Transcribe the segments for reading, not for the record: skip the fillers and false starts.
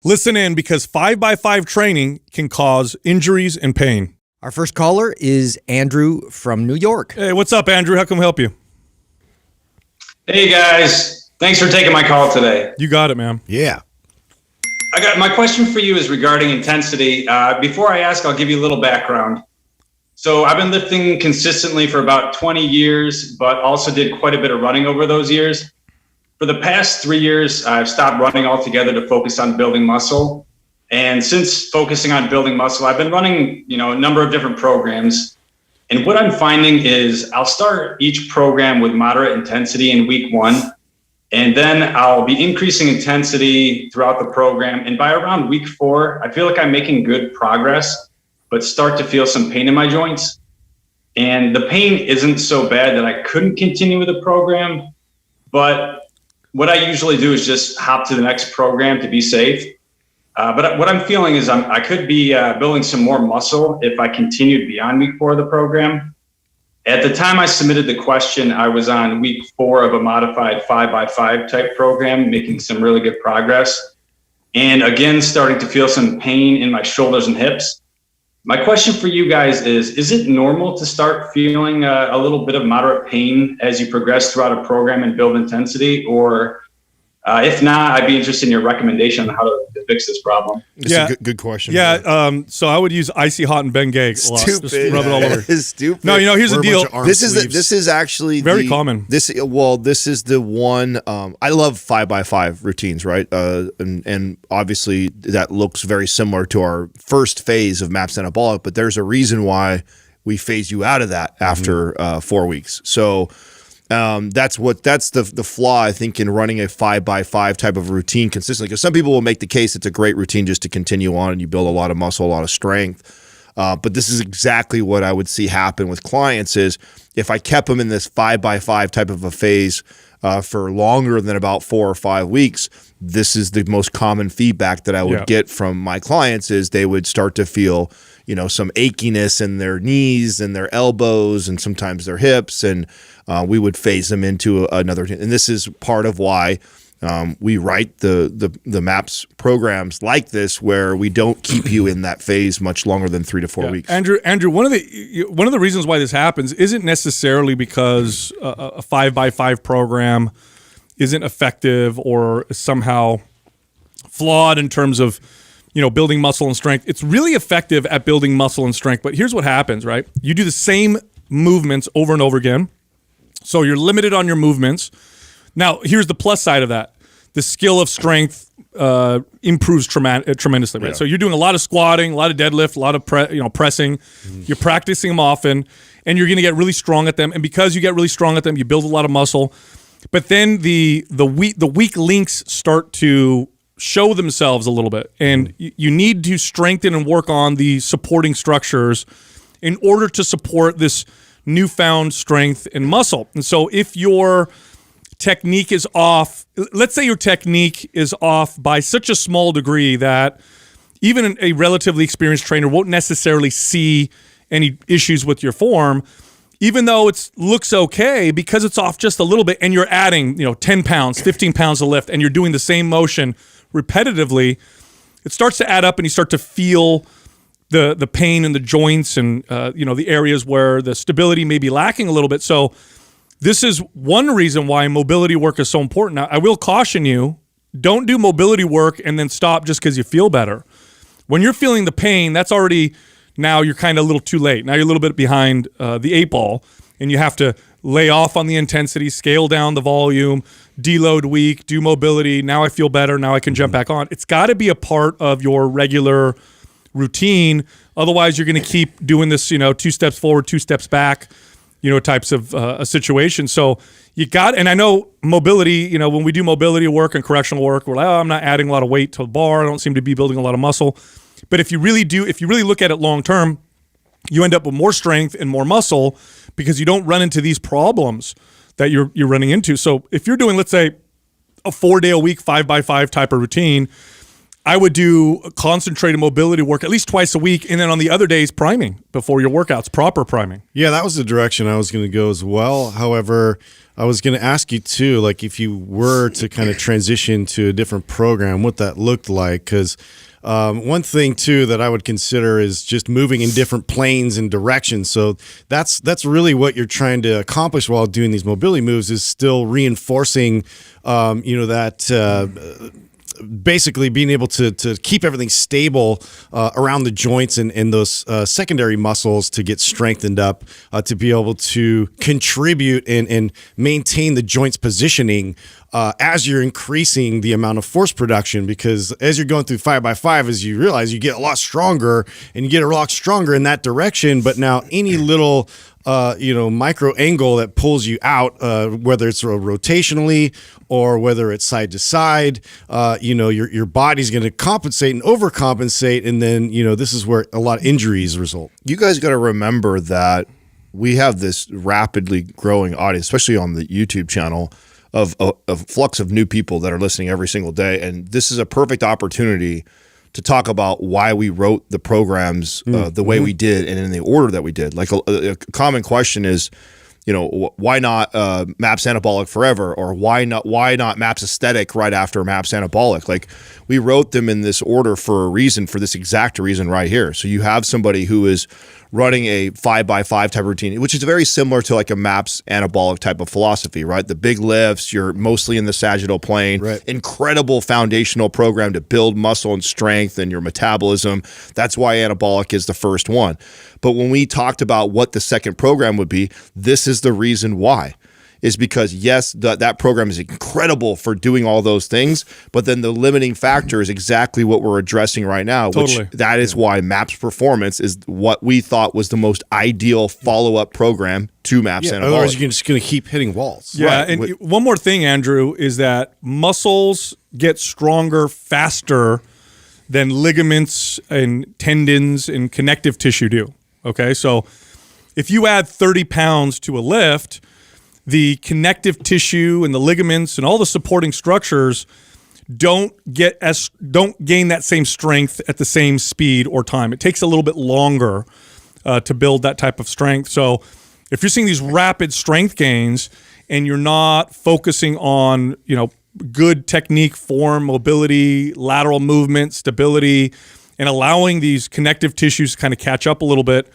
Listen in because 5x5 training can cause injuries and pain. Our first caller is Andrew from New York. Hey, what's up, Andrew? How can we help you? Hey, guys. Thanks for taking my call today. You got it, man. Yeah. My question for you is regarding intensity. Before I ask, I'll give you a little background. So I've been lifting consistently for about 20 years, but also did quite a bit of running over those years. For the past 3 years, I've stopped running altogether to focus on building muscle. And since focusing on building muscle, I've been running, a number of different programs. And what I'm finding is I'll start each program with moderate intensity in week 1. And then I'll be increasing intensity throughout the program. And by around week 4, I feel like I'm making good progress, but start to feel some pain in my joints. And the pain isn't so bad that I couldn't continue with the program. But what I usually do is just hop to the next program to be safe. But what I'm feeling is I could be building some more muscle if I continued beyond week 4 of the program. At the time I submitted the question, I was on week 4 of a modified 5x5 type program, making some really good progress. And again, starting to feel some pain in my shoulders and hips. My question for you guys is it normal to start feeling a little bit of moderate pain as you progress throughout a program and build intensity? Or if not, I'd be interested in your recommendation on how to fix this problem. It's a good question. Yeah, so I would use Icy Hot and Bengay a lot. Stupid. Just rub it all over. It's stupid. No, here's the deal. This is actually very common. This is the one. I love 5x5 routines, right? And obviously that looks very similar to our first phase of MAPS Anabolic, but there's a reason why we phase you out of that after 4 weeks. So. That's the flaw, I think, in running a 5x5 type of routine consistently. Because some people will make the case it's a great routine just to continue on and you build a lot of muscle, a lot of strength. But this is exactly what I would see happen with clients is if I kept them in this 5x5 type of a phase for longer than about 4 or 5 weeks, this is the most common feedback that I would get from my clients is they would start to feel some achiness in their knees and their elbows and sometimes their hips, and we would phase them into another. And this is part of why we write the MAPS programs like this, where we don't keep you in that phase much longer than 3 to 4 weeks. Andrew, one of the reasons why this happens isn't necessarily because a 5x5 program isn't effective or somehow flawed in terms of building muscle and strength. It's really effective at building muscle and strength. But here's what happens, right? You do the same movements over and over again. So you're limited on your movements. Now, here's the plus side of that. The skill of strength improves tremendously, right? Yeah. So you're doing a lot of squatting, a lot of deadlift, a lot of pressing. You're practicing them often, and you're going to get really strong at them. And because you get really strong at them, you build a lot of muscle. But then the weak links start to show themselves a little bit, and you need to strengthen and work on the supporting structures in order to support this newfound strength and muscle. And so if your technique is off, let's say your technique is off by such a small degree that even a relatively experienced trainer won't necessarily see any issues with your form, even though it looks okay, because it's off just a little bit and you're adding 10 pounds, 15 pounds of lift, and you're doing the same motion repetitively, it starts to add up and you start to feel the pain in the joints and the areas where the stability may be lacking a little bit. So this is one reason why mobility work is so important. Now, I will caution you, don't do mobility work and then stop just because you feel better. When you're feeling the pain, that's already, now you're kind of a little too late. Now you're a little bit behind the 8 ball, and you have to lay off on the intensity, scale down the volume, deload week, do mobility. Now I feel better. Now I can jump back on. It's got to be a part of your regular routine. Otherwise, you're going to keep doing this, 2 steps forward, 2 steps back, types of a situation. So you got, and I know mobility, when we do mobility work and correctional work, we're like, I'm not adding a lot of weight to the bar. I don't seem to be building a lot of muscle. But if you really look at it long term, you end up with more strength and more muscle because you don't run into these problems that you're running into. So if you're doing, let's say, a 4-day-a-week 5x5 type of routine, I would do concentrated mobility work at least twice a week, and then on the other days, priming before your workouts, proper priming. Yeah, that was the direction I was going to go as well. However, I was going to ask you too, like if you were to kind of transition to a different program, what that looked like, because one thing too that I would consider is just moving in different planes and directions. So that's really what you're trying to accomplish while doing these mobility moves, is still reinforcing, that basically being able to keep everything stable around the joints and those secondary muscles to get strengthened up, to be able to contribute and maintain the joints positioning as you're increasing the amount of force production. Because as you're going through 5x5, as you realize, you get a lot stronger and you get a lot stronger in that direction. But now any little micro angle that pulls you out, whether it's rotationally or whether it's side to side, your body's going to compensate and overcompensate. And then, this is where a lot of injuries result. You guys got to remember that we have this rapidly growing audience, especially on the YouTube channel, of flux of new people that are listening every single day. And this is a perfect opportunity to talk about why we wrote the programs the way we did and in the order that we did. Like a common question is, why not MAPS Anabolic forever, or why not MAPS Aesthetic right after MAPS Anabolic? Like, we wrote them in this order for a reason, for this exact reason right here. So you have somebody who is running a 5x5 type of routine, which is very similar to like a MAPS Anabolic type of philosophy, right? The big lifts, you're mostly in the sagittal plane, right. Incredible foundational program to build muscle and strength and your metabolism. That's why Anabolic is the first one. But when we talked about what the second program would be, this is the reason why. Is because, yes, that program is incredible for doing all those things, but then the limiting factor is exactly what we're addressing right now. Totally. Which that is why MAPS Performance is what we thought was the most ideal follow-up program to MAPS Anabolic. Otherwise, you're just going to keep hitting walls. Yeah, Right. and one more thing, Andrew, is that muscles get stronger faster than ligaments and tendons and connective tissue do. Okay, so if you add 30 pounds to a lift, the connective tissue and the ligaments and all the supporting structures don't gain that same strength at the same speed or time. It takes a little bit longer to build that type of strength. So if you're seeing these rapid strength gains and you're not focusing on, good technique, form, mobility, lateral movement, stability, and allowing these connective tissues to kind of catch up a little bit,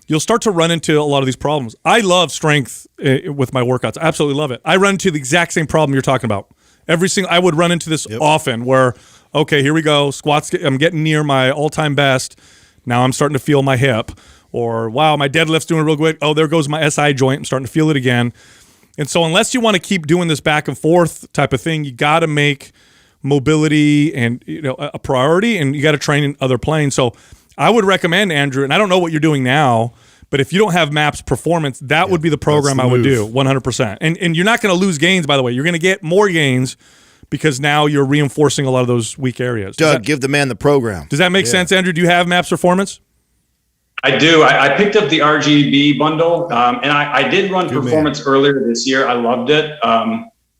you'll start to run into a lot of these problems. I love strength with my workouts. I absolutely love it. I run into the exact same problem you're talking about. I would run into this often where, okay, here we go. Squats, I'm getting near my all-time best. Now I'm starting to feel my hip. Or, wow, my deadlift's doing real good. Oh, there goes my SI joint. I'm starting to feel it again. And so unless you want to keep doing this back and forth type of thing, you got to make mobility and a priority, and you got to train in other planes. So I would recommend, Andrew, and I don't know what you're doing now, but if you don't have MAPS Performance, that would be the program I would do 100%. And you're not going to lose gains, by the way. You're going to get more gains because now you're reinforcing a lot of those weak areas. Doug, give the man the program. Does that make sense, Andrew? Do you have MAPS Performance? I do. I picked up the RGB bundle, and I did run Performance earlier this year. I loved it.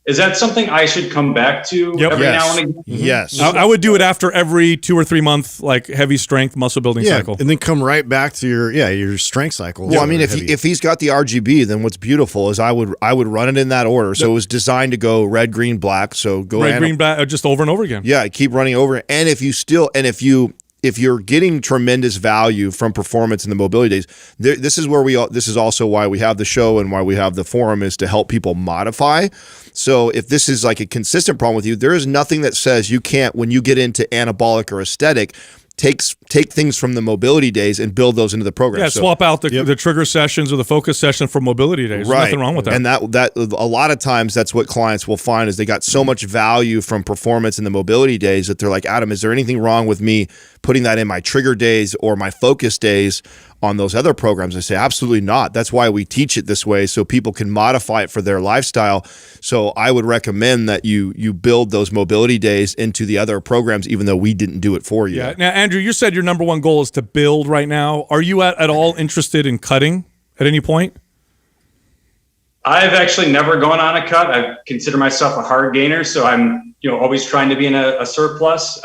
Is that something I should come back to every now and again? Yes. I would do it after every 2 or 3 month heavy strength muscle building cycle. And then come right back to your strength cycle. Well, I mean, if he's got the RGB, then what's beautiful is I would run it in that order. So it was designed to go red, green, black. So go red, green, black, just over and over again. Yeah, keep running over. And if you're getting tremendous value from performance in the mobility days, this is also why we have the show and why we have the forum, is to help people modify. So if this is like a consistent problem with you, there is nothing that says you can't, when you get into anabolic or aesthetic, take things from the mobility days and build those into the program. Yeah, swap out the trigger sessions or the focus session for mobility days. There's nothing wrong with that. And that a lot of times that's what clients will find, is they got so much value from performance in the mobility days that they're like, Adam, is there anything wrong with me putting that in my trigger days or my focus days on those other programs? I say, absolutely not. That's why we teach it this way, so people can modify it for their lifestyle. So I would recommend that you build those mobility days into the other programs, even though we didn't do it for you. Yeah. Now, Andrew, you said your number one goal is to build right now. Are you at all interested in cutting at any point? I've actually never gone on a cut. I consider myself a hard gainer, so I'm always trying to be in a surplus.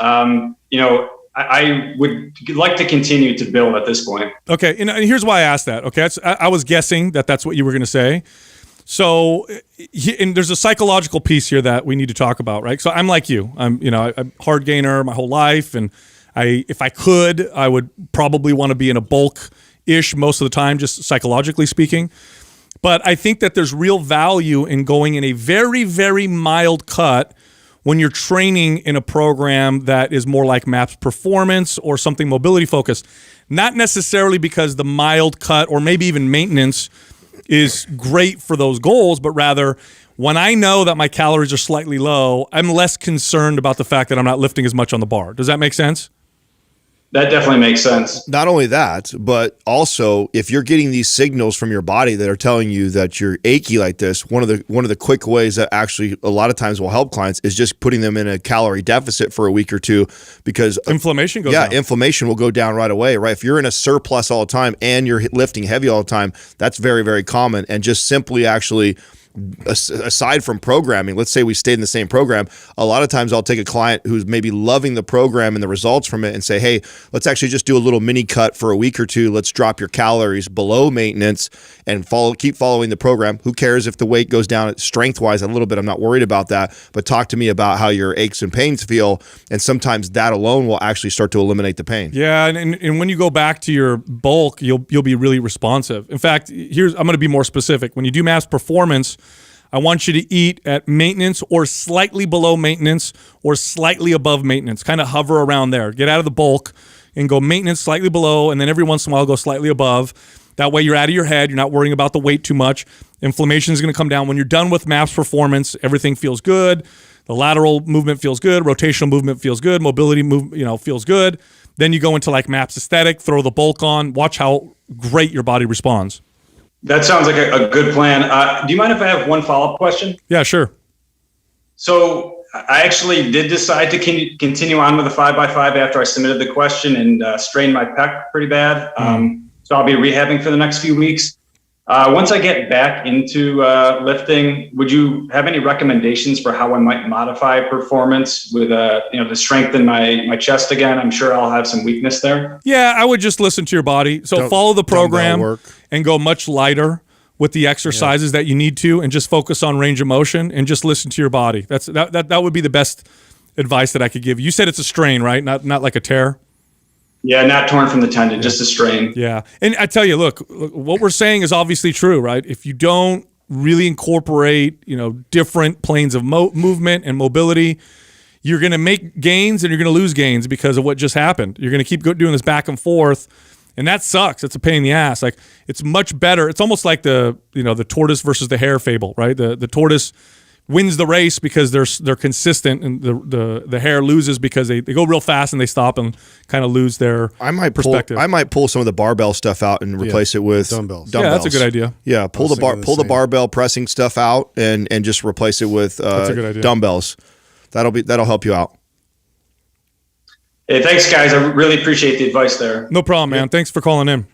I would like to continue to build at this point. Okay, and here's why I asked that. Okay, I was guessing that's what you were going to say. So, and there's a psychological piece here that we need to talk about, right? So I'm like you. I'm a hard gainer my whole life, and if I could, I would probably want to be in a bulk-ish most of the time, just psychologically speaking. But I think that there's real value in going in a very, very mild cut when you're training in a program that is more like MAPS Performance or something mobility focused. Not necessarily because the mild cut or maybe even maintenance is great for those goals, but rather when I know that my calories are slightly low, I'm less concerned about the fact that I'm not lifting as much on the bar. Does that make sense? That definitely makes sense. Not only that, but also if you're getting these signals from your body that are telling you that you're achy like this, one of the quick ways that actually a lot of times will help clients is just putting them in a calorie deficit for a week or two, because inflammation goes down. Inflammation will go down right away, right? If you're in a surplus all the time and you're lifting heavy all the time, that's very, very common. And just simply actually, aside from programming, let's say we stayed in the same program, a lot of times I'll take a client who's maybe loving the program and the results from it and say, hey, let's actually just do a little mini cut for a week or two. Let's drop your calories below maintenance and keep following the program. Who cares if the weight goes down strength-wise a little bit? I'm not worried about that. But talk to me about how your aches and pains feel. And sometimes that alone will actually start to eliminate the pain. Yeah, and when you go back to your bulk, you'll be really responsive. In fact, I'm going to be more specific. When you do MAPS Performance, I want you to eat at maintenance or slightly below maintenance or slightly above maintenance. Kind of hover around there. Get out of the bulk and go maintenance, slightly below, and then every once in a while go slightly above. That way you're out of your head. You're not worrying about the weight too much. Inflammation is going to come down. When you're done with MAPS Performance, everything feels good. The lateral movement feels good. Rotational movement feels good. Mobility feels good. Then you go into like MAPS Aesthetic, throw the bulk on, watch how great your body responds. That sounds like a good plan. Do you mind if I have one follow-up question? Yeah, sure. So I actually did decide to continue on with the 5x5 after I submitted the question and strained my pec pretty bad. So I'll be rehabbing for the next few weeks. Once I get back into lifting, would you have any recommendations for how I might modify performance with to strengthen my chest again? I'm sure I'll have some weakness there. Yeah, I would just listen to your body. So follow the program and go much lighter with the exercises that you need to, and just focus on range of motion and just listen to your body. That would be the best advice that I could give you. You said it's a strain, right? Not like a tear. Yeah, not torn from the tendon, just a strain. Yeah. And I tell you, look, what we're saying is obviously true, right? If you don't really incorporate, different planes of movement and mobility, you're going to make gains and you're going to lose gains because of what just happened. You're going to keep doing this back and forth, and that sucks. It's a pain in the ass. Like, it's much better. It's almost like the tortoise versus the hare fable, right? The tortoise wins the race because they're consistent, and the hare loses because they go real fast and they stop and kind of lose their perspective. I might pull some of the barbell stuff out and replace it with dumbbells. Yeah, that's a good idea. Yeah, pull the barbell pressing stuff out and just replace it with dumbbells. That'll help you out. Hey, thanks, guys. I really appreciate the advice there. No problem, man. Thanks for calling in.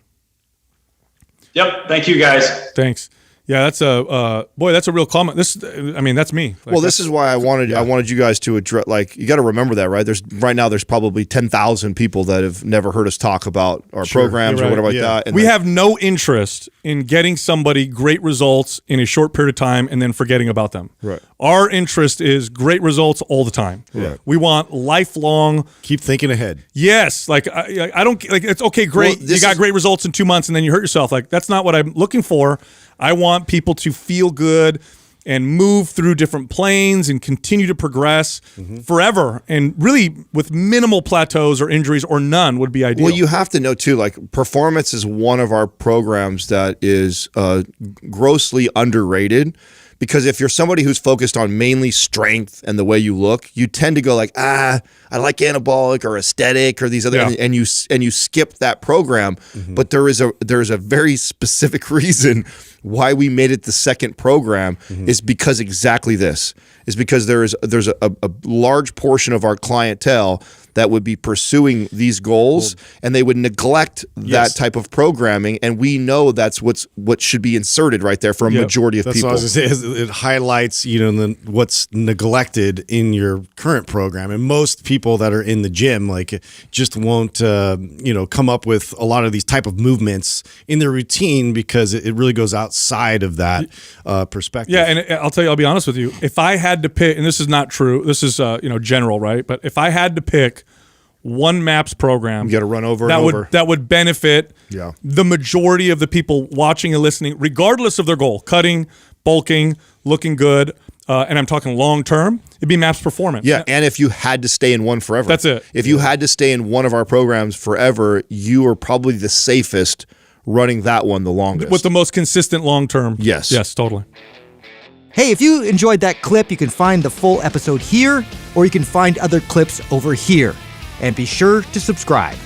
Yep. Thank you, guys. Thanks. Yeah, that's a real comment. That's me. This is why I wanted you guys to address. Like, you got to remember that, right? There's probably 10,000 people that have never heard us talk about our programs or whatever like that. And we have no interest in getting somebody great results in a short period of time and then forgetting about them. Right. Our interest is great results all the time. Right. We want lifelong. Keep thinking ahead. Yes, I don't like. It's okay, great. Well, you got great results in 2 months and then you hurt yourself. Like, that's not what I'm looking for. I want people to feel good and move through different planes and continue to progress forever, and really with minimal plateaus or injuries or none would be ideal. Well, you have to know too, like, performance is one of our programs that is grossly underrated. Because if you're somebody who's focused on mainly strength and the way you look, you tend to go like, I like anabolic or aesthetic or these other, and you skip that program. But there is a very specific reason why we made it the second program is because exactly this is because there's a large portion of our clientele that would be pursuing these goals, and they would neglect that type of programming. And we know that's what should be inserted right there for a majority of That's people. what I was gonna say, is it highlights, what's neglected in your current program. And most people that are in the gym, like, just won't, come up with a lot of these type of movements in their routine because it really goes outside of that perspective. Yeah, and I'll tell you, I'll be honest with you. If I had to pick, and this is not true, this is general, right? But if I had to pick one MAPS program, You got to run over and over. that would benefit the majority of the people watching and listening, regardless of their goal: cutting, bulking, looking good. And I'm talking long term. It'd be MAPS Performance. Yeah, and if you had to stay in one forever, That's it. If you had to stay in one of our programs forever, you are probably the safest running that one the longest. With the most consistent long term. Yes. Yes, totally. Hey, if you enjoyed that clip, you can find the full episode here, or you can find other clips over here. And be sure to subscribe.